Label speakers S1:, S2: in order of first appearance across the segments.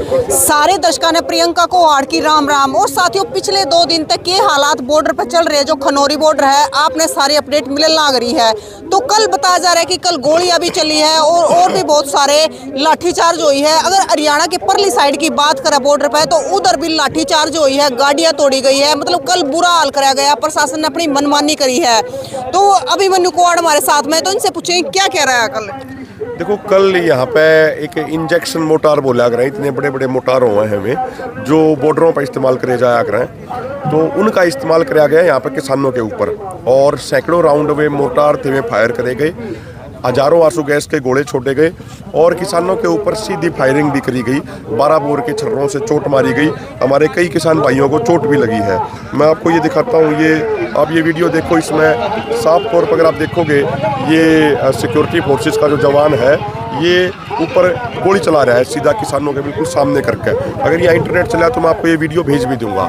S1: सारे दर्शकों ने प्रियंका को हाड़ की राम राम। और साथियों, पिछले 2 दिन तक ये हालात बॉर्डर पर चल रहे हैं, जो खनौरी बॉर्डर है, आपने सारी अपडेट मिलने लग रही है। तो कल बताया जा रहा है कि कल गोलियां भी चली है और भी बहुत सारे लाठीचार्ज हुई है। अगर हरियाणा के परली साइड की बात करें बॉर्डर पर, तो उधर भी लाठीचार्ज हुई है, गाड़ियां तोड़ी गई है। मतलब कल बुरा हाल कराया गया, प्रशासन ने अपनी मनमानी करी है। तो अभिमन्यु कुआड़ हमारे साथ में, तो इनसे पूछें क्या कह रहा है कल।
S2: देखो, कल यहाँ पे एक इंजेक्शन मोटार बोला कर रहे हैं, इतने बड़े बड़े मोटार हुए हैं हमें जो बॉर्डरों पर इस्तेमाल करे जाया कर रहे हैं, तो उनका इस्तेमाल कराया गया यहाँ पे किसानों के ऊपर। और सैकड़ों राउंड वे मोटार थे वे फायर करे गए, हजारों आंसू गैस के गोले छोड़े गए और किसानों के ऊपर सीधी फायरिंग भी करी गई। 12 बोर के छर्रों से चोट मारी गई। हमारे कई किसान भाइयों को चोट भी लगी है। मैं आपको ये दिखाता हूँ, ये आप ये वीडियो देखो, इसमें साफ तौर पर अगर आप देखोगे, ये सिक्योरिटी फोर्सेस का जो जवान है ये ऊपर गोली चला रहा है सीधा किसानों के बिल्कुल सामने करके। अगर यहाँ इंटरनेट चला तो मैं आपको ये वीडियो भेज भी दूंगा।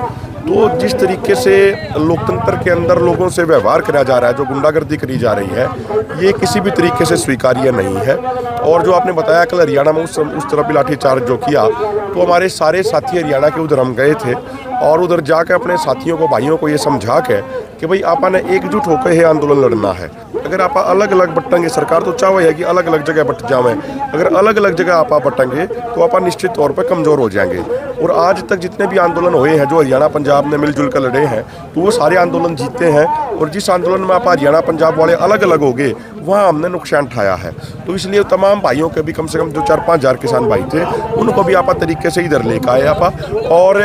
S2: तो जिस तरीके से लोकतंत्र के अंदर लोगों से व्यवहार किया जा रहा है, जो गुंडागर्दी करी जा रही है, ये किसी भी तरीके से स्वीकार्य नहीं है। और जो आपने बताया कल हरियाणा में उस तरफ भी लाठीचार्ज जो किया, तो हमारे सारे साथी हरियाणा के उधर हम गए थे और उधर जाकर अपने साथियों को, भाइयों को ये समझा के कि भाई आपने एकजुट होकर ये आंदोलन लड़ना है। अगर आप अलग अलग बटेंगे, सरकार तो चाहे है कि अलग अलग जगह बट जावें, अगर अलग अलग जगह आप बटेंगे तो आप निश्चित तौर पर कमज़ोर हो जाएंगे। और आज तक जितने भी आंदोलन हुए हैं जो हरियाणा पंजाब ने मिलजुल कर लड़े हैं, तो वो सारे आंदोलन जीते हैं। और जिस आंदोलन में आप हरियाणा पंजाब वाले अलग अलग हो गए, वहाँ हमने नुकसान उठाया है। तो इसलिए तमाम भाइयों के भी कम से कम जो 4-5 हज़ार किसान भाई थे, उनको भी आप तरीके से इधर लेकर आए आप। और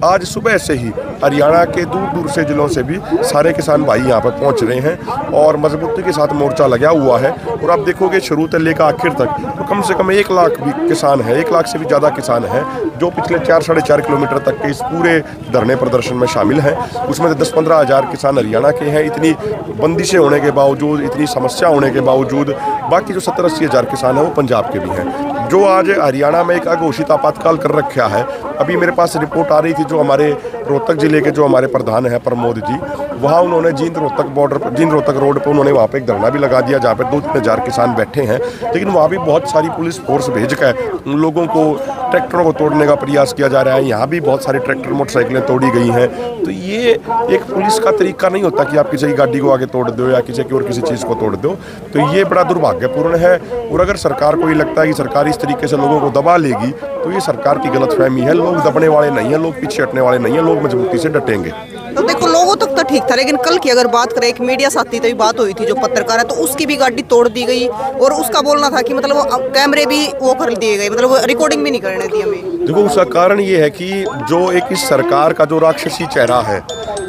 S2: आज सुबह से ही हरियाणा के दूर दूर से जिलों से भी सारे किसान भाई यहाँ पर पहुँच रहे हैं और मजबूती के साथ मोर्चा लगा हुआ है। और आप देखोगे शुरू से लेकर आखिर तक तो कम से कम 1 लाख भी किसान है, 1 लाख से भी ज़्यादा किसान हैं जो पिछले 4-4.5 किलोमीटर तक के इस पूरे धरने प्रदर्शन में शामिल हैं। उसमें 10-15 हज़ार किसान हरियाणा के हैं। इतनी बंदिशें होने के बावजूद, इतनी समस्या होने के बावजूद बाकी जो 70-80 हज़ार किसान हैं वो पंजाब के भी हैं। जो आज हरियाणा में एक अघोषित आपातकाल कर रखा है। अभी मेरे पास रिपोर्ट आ रही थी, जो हमारे रोहतक जिले के जो हमारे प्रधान हैं प्रमोद जी, वहाँ उन्होंने जींद रोहतक बॉर्डर पर, जींद रोहतक रोड पर उन्होंने वहाँ पे एक धरना भी लगा दिया, जहाँ पे 2-3 हज़ार किसान बैठे हैं। लेकिन वहाँ भी बहुत सारी पुलिस फोर्स भेज कर उन लोगों को, ट्रैक्टरों को तोड़ने का प्रयास किया जा रहा है। यहाँ भी बहुत सारी ट्रैक्टर, मोटरसाइकिलें तोड़ी गई हैं। तो ये एक पुलिस का तरीका नहीं होता कि आप किसी की गाड़ी को आगे तोड़ दो या किसी की और किसी चीज़ को तोड़ दो। तो ये बड़ा दुर्भाग्यपूर्ण है। और अगर सरकार को ये लगता है कि सरकार इस तरीके से लोगों को दबा लेगी, तो ये सरकार की गलतफहमी है। लोग दबने वाले नहीं हैं, लोग पीछे हटने वाले नहीं हैं, लोग मजबूती से डटेंगे।
S1: तो देखो, लोगों तक तो ठीक था, लेकिन कल की अगर बात करें, एक मीडिया साथी तो भी बात हुई थी जो पत्रकार है, तो उसकी भी गाड़ी तोड़ दी गई और उसका बोलना था कि मतलब वो कैमरे भी वो कर दिए गए, मतलब वो रिकॉर्डिंग भी नहीं करने दी हमें।
S2: देखो, उसका कारण ये है कि जो एक इस सरकार का जो राक्षसी चेहरा है,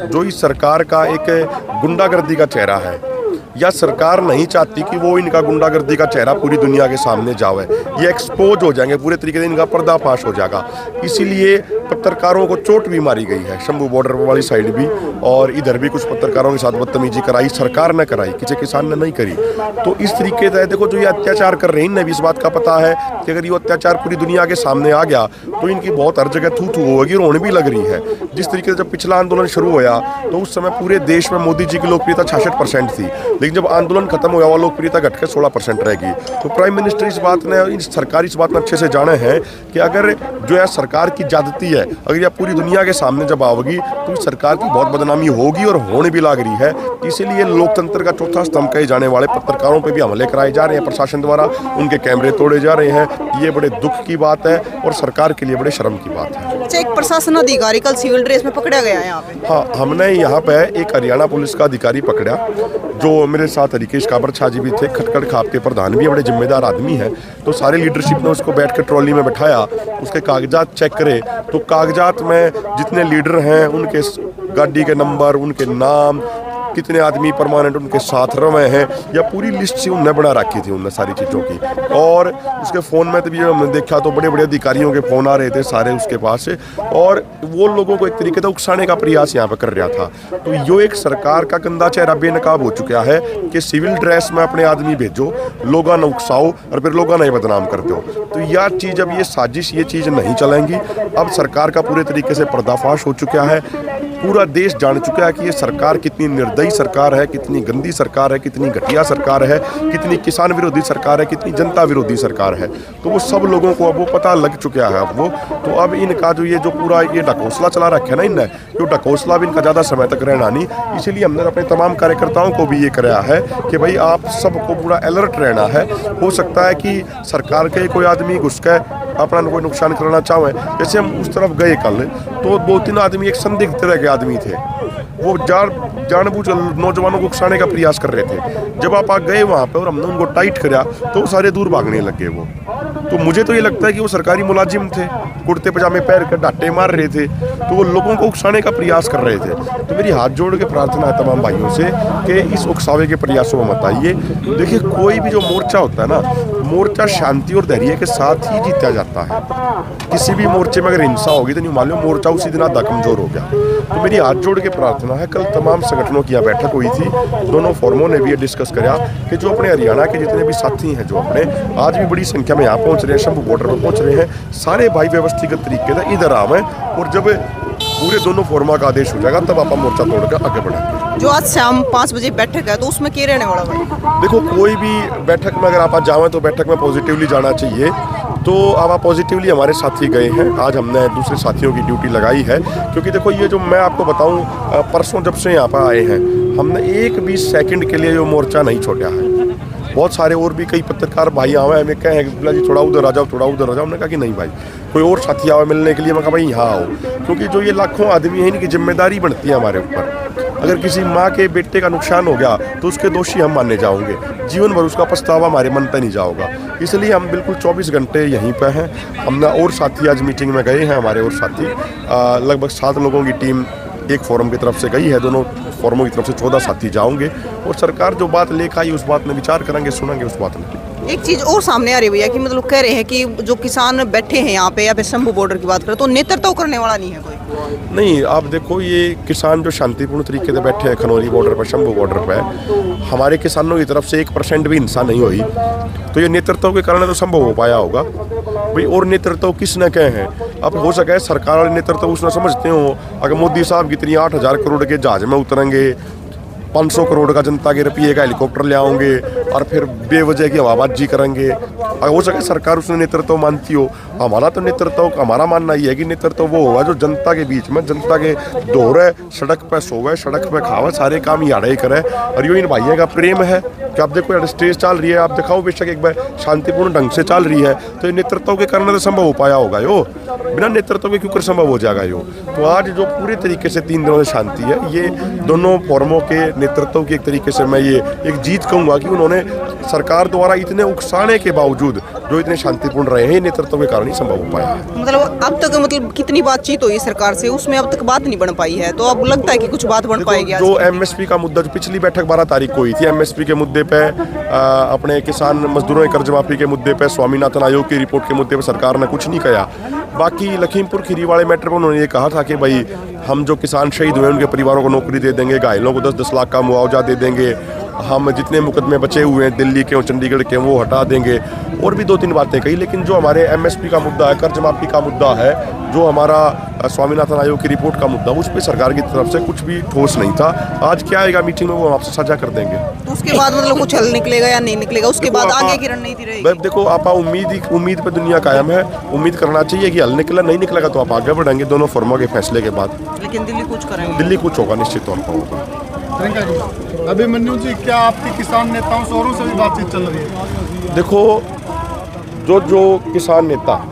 S2: जो इस सरकार का एक गुंडागर्दी का चेहरा है, या सरकार नहीं चाहती कि वो इनका गुंडागर्दी का चेहरा पूरी दुनिया के सामने जावे, ये एक्सपोज हो जाएंगे, पूरे तरीके से इनका पर्दाफाश हो जाएगा। इसीलिए पत्रकारों को चोट भी मारी गई है, शंभू बॉर्डर वाली साइड भी, और इधर भी कुछ पत्रकारों के साथ बदतमीजी कराई, सरकार ने कराई, किसी किसान ने नहीं करी। तो इस तरीके से देखो, जो ये अत्याचार कर रहे हैं, इन्हें भी इस बात का पता है कि अगर ये अत्याचार पूरी दुनिया के सामने आ गया तो इनकी बहुत हर जगह थू होगी, रोने भी लग रही है। जिस तरीके से जब पिछला आंदोलन शुरू हुआ तो उस समय पूरे देश में मोदी जी की लोकप्रियता 66% थी, लेकिन जब आंदोलन खत्म हुआ, लोकप्रियता घटकर 16% रहेगी। तो प्राइम मिनिस्टर इस बात ने, सरकार इस बात में अच्छे से जाने हैं कि अगर जो है सरकार की ज्यादती है, अगर यह पूरी दुनिया के सामने जब आओगी तो सरकार की बहुत बदनामी होगी और होने भी लग रही है। इसीलिए लोकतंत्र का चौथा स्तंभ कहे जाने वाले पत्रकारों पर भी हमले कराए जा रहे हैं प्रशासन द्वारा, उनके कैमरे तोड़े जा रहे हैं। ये बड़े दुख की बात है और सरकार के लिए बड़े शर्म की बात है।
S1: अच्छा, एक प्रशासन अधिकारी कल सिविल ड्रेस में पकड़ा गया है यहाँ पे।
S2: हाँ, हमने यहाँ पे एक हरियाणा पुलिस का अधिकारी पकड़ा, जो मेरे साथ हरिकेश काबर छा जी भी थे, खटखड़ खाप के प्रधान भी, बड़े जिम्मेदार आदमी हैं। तो सारे लीडरशिप ने उसको बैठ कर ट्रॉली में बैठाया, उसके कागजात चेक करे। तो कागजात में जितने लीडर हैं उनके गाड़ी के नंबर, उनके नाम, कितने आदमी परमानेंट उनके साथ रहे हैं, या पूरी लिस्ट से उनने बना रखी थी उनने सारी चीज़ों की। और उसके फ़ोन में तभी हमने देखा तो बड़े बड़े अधिकारियों के फ़ोन आ रहे थे सारे उसके पास से, और वो लोगों को एक तरीके से उकसाने का प्रयास यहाँ पर कर रहा था। तो यो एक सरकार का गंदा चेहरा बेनकाब हो चुका है कि सिविल ड्रेस में अपने आदमी भेजो, लोगों ने उकसाओ और फिर लोगों ने बदनाम कर दो। तो यह चीज़, अब ये साजिश, ये चीज़ नहीं चलेंगी। अब सरकार का पूरे तरीके से पर्दाफाश हो चुका है। पूरा देश जान चुका है कि ये सरकार कितनी निर्दयी सही सरकार है, कितनी गंदी सरकार है, कितनी घटिया सरकार है, कितनी किसान विरोधी सरकार है, कितनी जनता विरोधी सरकार है, तो वो सब लोगों को अब वो पता लग चुका है। अब वो तो अब इनका जो ये जो पूरा ये ढकोसला चला रखा है ना इनने, ये ढकोसला भी इनका ज़्यादा समय तक रहना नहीं। इसीलिए हमने अपने तमाम कार्यकर्ताओं को भी ये कराया है कि भाई आप सबको पूरा अलर्ट रहना है। हो सकता है कि सरकार के कोई आदमी घुस के अपना कोई नुकसान करना चाहे। जैसे हम उस तरफ गए कल, तो 2-3 आदमी एक संदिग्ध तरह के आदमी थे, वो जानबूझ नौजवानों को उकसाने का प्रयास कर रहे थे। जब आप गए वहाँ पे और हमने उनको टाइट कराया तो सारे दूर भागने लगे वो। तो मुझे तो ये लगता है कि वो सरकारी मुलाजिम थे, कुर्ते पजामे पहन कर डांटे मार रहे थे, तो वो लोगों को उकसाने का प्रयास कर रहे थे। तो मेरी हाथ जोड़ के प्रार्थना है तमाम भाइयों से कि इस उकसावे के प्रयासों में मत आइए। देखिए, कोई भी जो मोर्चा होता है ना, मोर्चा शांति और धैर्य के साथ ही जीता जाता है। किसी भी मोर्चे में अगर हिंसा होगी तो नहीं मालूम मोर्चा उसी दिन आधा कमजोर हो गया। तो मेरी हाथ जोड़ के प्रार्थना है, कल तमाम संगठनों की बैठक हुई थी, दोनों फोरमों ने भी ये डिस्कस किया कि जो अपने हरियाणा के जितने भी साथी हैं, जो अपने आज भी बड़ी संख्या में यहाँ पहुँच रहे हैं, शंभू बॉर्डर पर पहुँच रहे हैं, सारे भाई व्यवस्थित तरीके से इधर आवें और जब पूरे दोनों फोरमा का आदेश हो जाएगा तब आप मोर्चा तोड़कर आगे बढ़ेंगे।
S1: जो आज शाम 5 बजे बैठक है तो उसमें क्या रहने वाला है?
S2: देखो, कोई भी बैठक में अगर आप जाएं तो बैठक में पॉजिटिवली जाना चाहिए। तो अब आप पॉजिटिवली हमारे साथी गए हैं, आज हमने दूसरे साथियों की ड्यूटी लगाई है। क्योंकि देखो, ये जो मैं आपको बताऊं, परसों जब से यहाँ पर आए हैं हमने एक भी सेकंड के लिए जो मोर्चा नहीं छोड़ा है। बहुत सारे और भी कई पत्रकार भाई आए हैं, हमें कहे कि जी थोड़ा उधर आ जाओ, थोड़ा उधर आ जाओ। हमने कहा कि नहीं भाई, कोई और साथी आवे मिलने के लिए। मैं कहा भाई यहाँ आओ, क्योंकि जो ये लाखों आदमी हैं इनकी जिम्मेदारी बनती है हमारे ऊपर। अगर किसी माँ के बेटे का नुकसान हो गया तो उसके दोषी हम माने जाओगे, जीवन भर उसका पछतावा हमारे मन पे नहीं जाओगा। इसलिए हम बिल्कुल 24 घंटे यहीं पे हैं। हमने और साथी आज मीटिंग में गए हैं, हमारे और साथी लगभग 7 लोगों की टीम एक फोरम की तरफ से गई है, दोनों फोरमों की तरफ से 14 साथी जाओगे और सरकार जो बात लेकर आई उस बात में विचार करेंगे, सुनेंगे उस बात में।
S1: एक चीज और सामने आ रही है भैया कि मतलब कह रहे हैं कि जो किसान बैठे हैं यहाँ पे या फिर शंभू बॉर्डर की बात करें तो नेतृत्व करने वाला नहीं है कोई।
S2: नहीं, आप देखो, ये किसान जो शांतिपूर्ण तरीके से बैठे हैं खनौरी बॉर्डर पर, शंभू बॉर्डर पर, हमारे किसानों की तरफ से 1% भी हिंसा नहीं हुई। तो ये नेतृत्व के कारण तो संभव हो पाया होगा भाई। और नेतृत्व किसने कहे हैं? अब हो सके सरकार वाले नेतृत्व उसने समझते हो, अगर मोदी साहब कितनी 8,000 करोड़ के जहाज में उतरेंगे, 500 करोड़ का जनता के रुपये का हेलीकॉप्टर ले आओगे और फिर बेवजह की हवाबाजी करेंगे। अगर हो सके सरकार उसने नेतृत्व मानती हो। हमारा तो नेतृत्व, हमारा मानना ये है कि नेतृत्व वो होगा जो जनता के बीच में, जनता के दौरे, सड़क पे सोवे, सड़क पे खावे, सारे काम याड़े ही करे। और यो इन भाइयों का प्रेम है कि आप देखो स्टेज चल रही है, आप दिखाओ बेशक एक बार शांतिपूर्ण ढंग से चल रही है, तो ये नेतृत्व के कारण तो संभव हो पाया होगा। यो बिना नेतृत्व के क्यों संभव हो जाएगा यो? तो आज जो पूरे तरीके से 3 दिनों से शांति है, ये दोनों फोरमों के नेतृत्व की एक तरीके से मैं ये एक जीत कहूँगा कि उन्होंने सरकार द्वारा इतने उकसाने के बावजूद जो इतने शांतिपूर्ण रहे हैं, नेतृत्व के कारण ही संभव हो पाया है।
S1: मतलब अब तक मतलब कितनी बातचीत हुई सरकार से, उसमें अब तक बात नहीं बन पाई है, तो अब लगता है कि कुछ बात बन पाएगी।
S2: जो एमएसपी का मुद्दा, जो पिछली बैठक 12 तारीख को हुई थी, एमएसपी के मुद्दे पे, अपने किसान मजदूरों के कर्ज माफी के मुद्दे पे, स्वामीनाथन आयोग की रिपोर्ट के मुद्दे पे सरकार ने कुछ नहीं कहा। बाकी लखीमपुर खीरी वाले मैटर पर उन्होंने ये कहा था कि भाई हम जो किसान शहीद हुए उनके परिवारों को नौकरी दे देंगे, घायलों को 10-10 लाख का मुआवजा दे देंगे, हम जितने मुकदमे बचे हुए हैं दिल्ली के और चंडीगढ़ के वो हटा देंगे, और भी 2-3 बातें कही। लेकिन जो हमारे एमएसपी का मुद्दा है, कर्ज माफी का मुद्दा है, जो हमारा स्वामीनाथन आयोग की रिपोर्ट का मुद्दा, उस पर सरकार की तरफ से कुछ भी ठोस नहीं था। आज क्या आएगा मीटिंग में वो हम आपसे साझा कर देंगे।
S1: तो उसके बाद मतलब कुछ हल निकलेगा या नहीं निकलेगा, उसके बाद आगे की रणनीति रहेगी?
S2: देखो, आप उम्मीद पे दुनिया कायम है, उम्मीद करना चाहिए कि हल निकला, नहीं निकलेगा तो आप आगे बढ़ेंगे दोनों फर्मों के फैसले के बाद।
S1: लेकिन दिल्ली कुछ करेंगे,
S2: दिल्ली कुछ होगा, निश्चित तौर पर होगा।
S3: प्रियंका जी, अभिमन्यु जी, क्या आपकी किसान नेताओं से औरों से भी बातचीत चल रही है?
S2: देखो, जो किसान नेता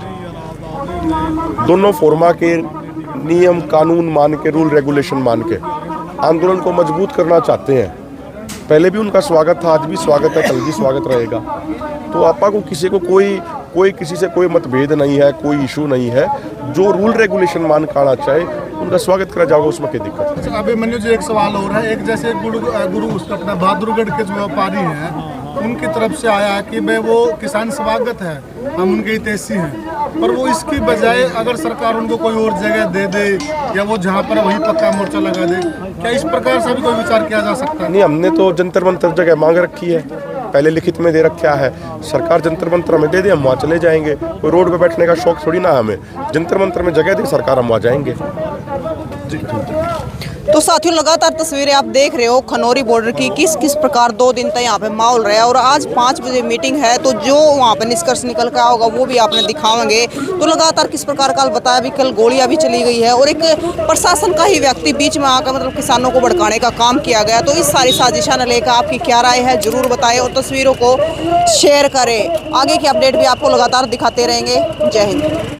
S2: दोनों फोरमा के नियम कानून मान के, रूल रेगुलेशन मान के आंदोलन को मजबूत करना चाहते हैं, पहले भी उनका स्वागत था, आज भी स्वागत है, कल भी स्वागत रहेगा। तो आपा को किसी को कोई किसी से कोई मतभेद नहीं है, कोई इशू नहीं है। जो रूल रेगुलेशन मान के आना चाहे उनका स्वागत करा जाएगा, उसमें क्या दिक्कत है?
S3: अभिमन्यु जी, एक सवाल और है। एक जैसे गुरु अपना बहादुरगढ़ के जो व्यापारी हैं उनकी तरफ से आया है कि भाई वो किसान स्वागत है, हम उनके हितैषी हैं, पर वो इसकी बजाय अगर सरकार उनको कोई और जगह दे दे या वो जहाँ पर वही पक्का मोर्चा लगा दे, क्या इस प्रकार से भी कोई विचार किया जा सकता है?
S2: नहीं, हमने तो जंतर मंतर जगह मांग रखी है, पहले लिखित में दे रखा है। सरकार जंतर मंतर हमें दे दे, हम वहाँ चले जाएंगे। कोई रोड पे बैठने का शौक थोड़ी ना हमें, जंतर मंतर में जगह दे सरकार, हम वहाँ जाएंगे।
S1: तो तो साथियों लगातार तस्वीरें आप देख रहे हो खनौरी बॉर्डर की, किस किस प्रकार 2 दिन तक यहाँ पे माहौल रहा है। और आज 5 बजे मीटिंग है, तो जो वहाँ पे निष्कर्ष निकल कर होगा वो भी आपने दिखाएंगे। तो लगातार किस प्रकार कल बताया भी, कल गोलियां भी चली गई है और एक प्रशासन का ही व्यक्ति बीच में आकर मतलब किसानों को भड़काने का काम किया गया। तो इस सारी साजिशा न लेकर आपकी क्या राय है जरूर बताएं और तस्वीरों को शेयर करें। आगे की अपडेट भी आपको लगातार दिखाते रहेंगे। जय हिंद।